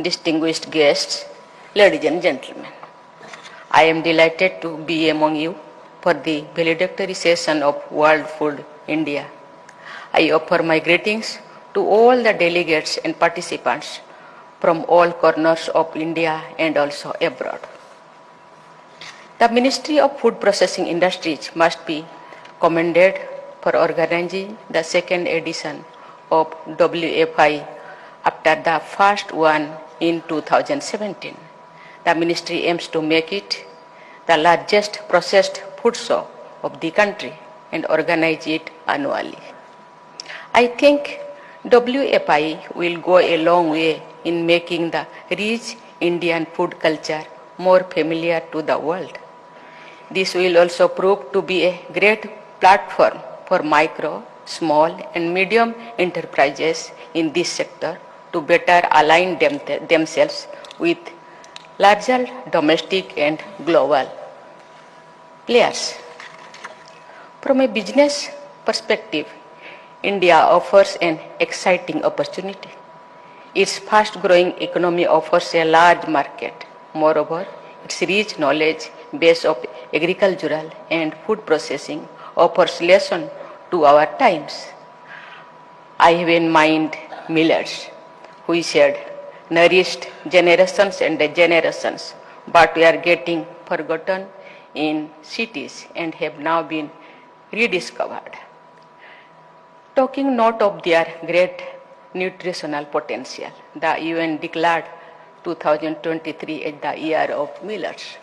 distinguished guests, ladies and gentlemen. I am delighted to be among you for the valedictory session of World Food India. I offer my greetings to all the delegates and participants from all corners of India and also abroad. The Ministry of Food Processing Industries must be commended for organizing the second edition of WFI after the first one in 2017. The ministry aims to make it the largest processed food show of the country and organize it annually. I think WFI will go a long way in making the rich Indian food culture more familiar to the world. This will also prove to be a great platform for micro, small and medium enterprises in this sector to better align themselves with larger domestic and global players. From a business perspective, India offers an exciting opportunity. Its fast-growing economy offers a large market. Moreover, its rich knowledge base of agricultural and food processing offers lesson to our times. I have in mind millets, who said nourished generations and generations, but we are getting forgotten in cities and have now been rediscovered. Talking not of their great nutritional potential, the UN declared 2023 as the year of millets.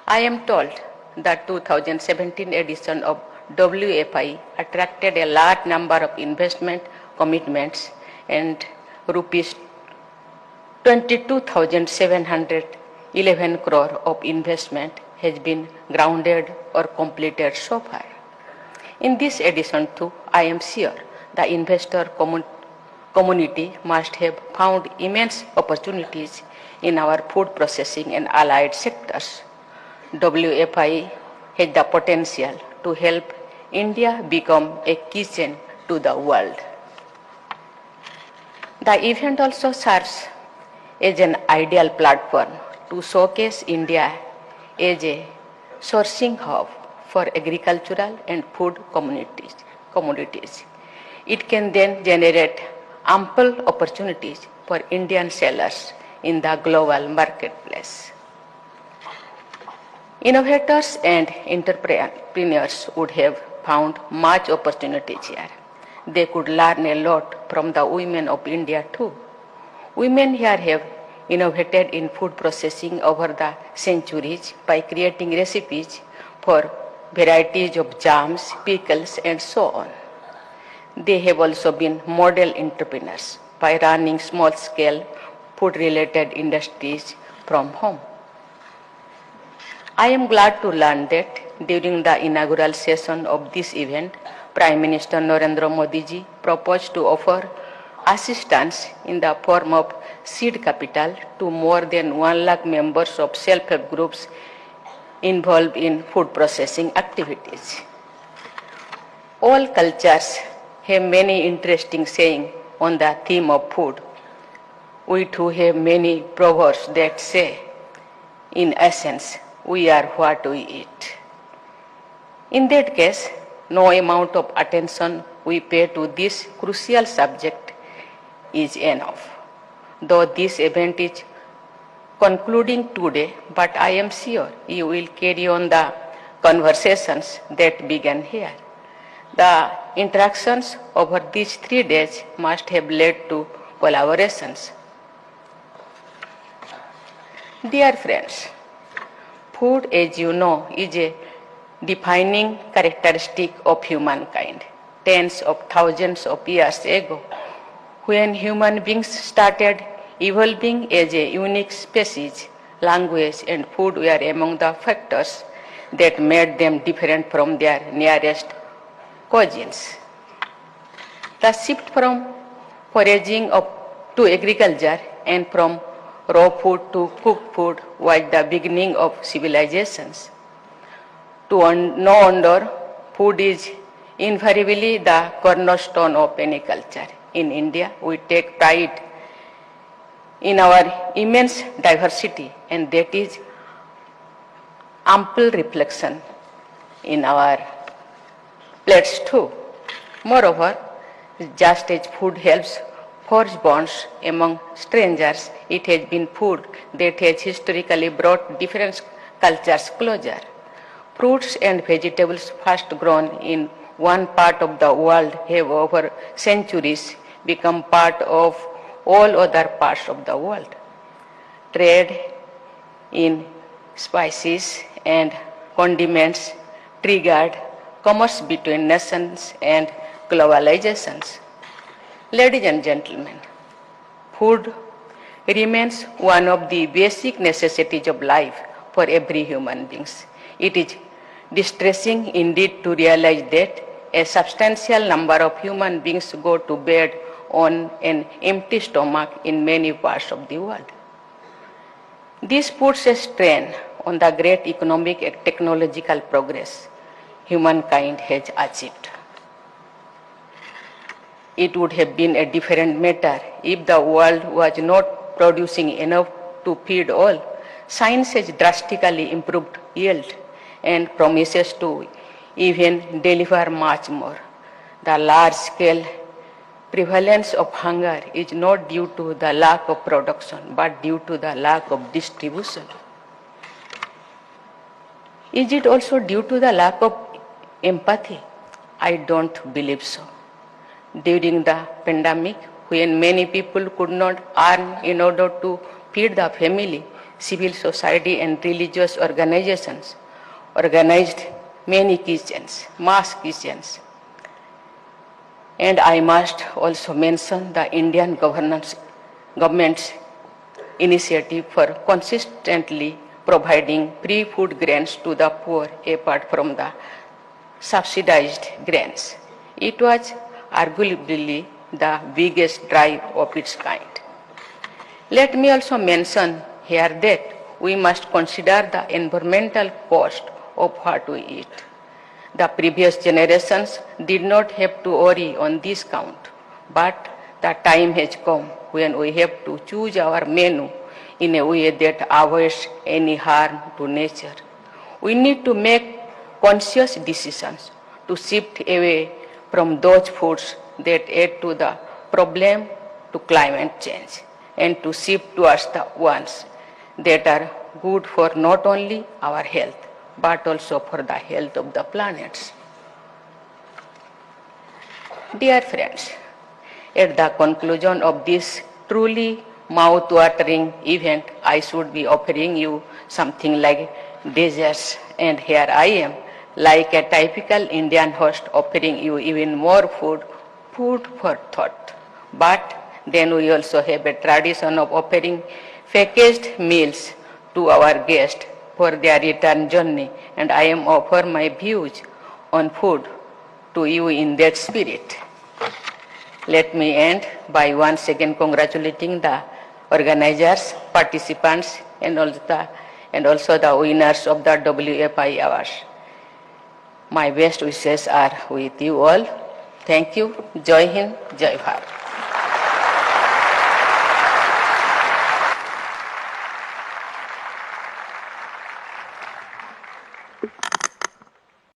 I am told that 2017 edition of WFI attracted a large number of investment commitments and rupees 22,711 crore of investment has been grounded or completed so far. In this edition too, I am sure the investor community must have found immense opportunities in our food processing and allied sectors. WFI has the potential to help India become a kitchen to the world. The event also serves as an ideal platform to showcase India as a sourcing hub for agricultural and food commodities. It can then generate ample opportunities for Indian sellers in the global marketplace. Innovators and entrepreneurs would have found much opportunities here. They could learn a lot from the women of India too. Women here have innovated in food processing over the centuries by creating recipes for varieties of jams, pickles and so on. They have also been model entrepreneurs by running small-scale food-related industries from home. I am glad to learn that during the inaugural session of this event, Prime Minister Narendra Modi ji proposed to offer assistance in the form of seed capital to more than 1 lakh members of self-help groups involved in food processing activities. All cultures have many interesting sayings on the theme of food. We too have many proverbs that say, in essence, we are what we eat. In that case, no amount of attention we pay to this crucial subject is enough. Though this event is concluding today, but I am sure you will carry on the conversations that began here. The interactions over these 3 days must have led to collaborations. Dear friends, food, as you know, is a defining characteristic of humankind. Tens of thousands of years ago, when human beings started evolving as a unique species, language and food were among the factors that made them different from their nearest cousins. The shift from foraging to agriculture and from raw food to cooked food was the beginning of civilizations. No wonder food is invariably the cornerstone of any culture. In India, we take pride in our immense diversity, and that is ample reflection in our plates too. Moreover, just as food helps forge bonds among strangers, it has been food that has historically brought different cultures closer. Fruits and vegetables first grown in one part of the world have over centuries become part of all other parts of the world. Trade in spices and condiments triggered commerce between nations and globalizations. Ladies and gentlemen, food remains one of the basic necessities of life for every human being. It is distressing indeed to realize that a substantial number of human beings go to bed on an empty stomach in many parts of the world. This puts a strain on the great economic and technological progress humankind has achieved. It would have been a different matter if the world was not producing enough to feed all. Science has drastically improved yield and promises to even deliver much more. The large-scale prevalence of hunger is not due to the lack of production, but due to the lack of distribution. Is it also due to the lack of empathy? I don't believe so. During the pandemic, when many people could not earn in order to feed the family, civil society and religious organizations organized many kitchens, mass kitchens. And I must also mention the Indian government's initiative for consistently providing free food grains to the poor apart from the subsidized grains. It was arguably the biggest drive of its kind. Let me also mention here that we must consider the environmental cost of what we eat. The previous generations did not have to worry on this count, but the time has come when we have to choose our menu in a way that avoids any harm to nature. We need to make conscious decisions to shift away from those foods that add to the problem to climate change and to shift towards the ones that are good for not only our health but also for the health of the planets. Dear friends, at the conclusion of this truly mouth-watering event, I should be offering you something like desserts, and here I am, like a typical Indian host, offering you even more food for thought. But then we also have a tradition of offering packaged meals to our guests for their return journey, and I am offer my views on food to you in that spirit. Let me end by once again congratulating the organizers, participants, and also the winners of the WFI Awards. My best wishes are with you all. Thank you. Jai Hind, Jai Bharat.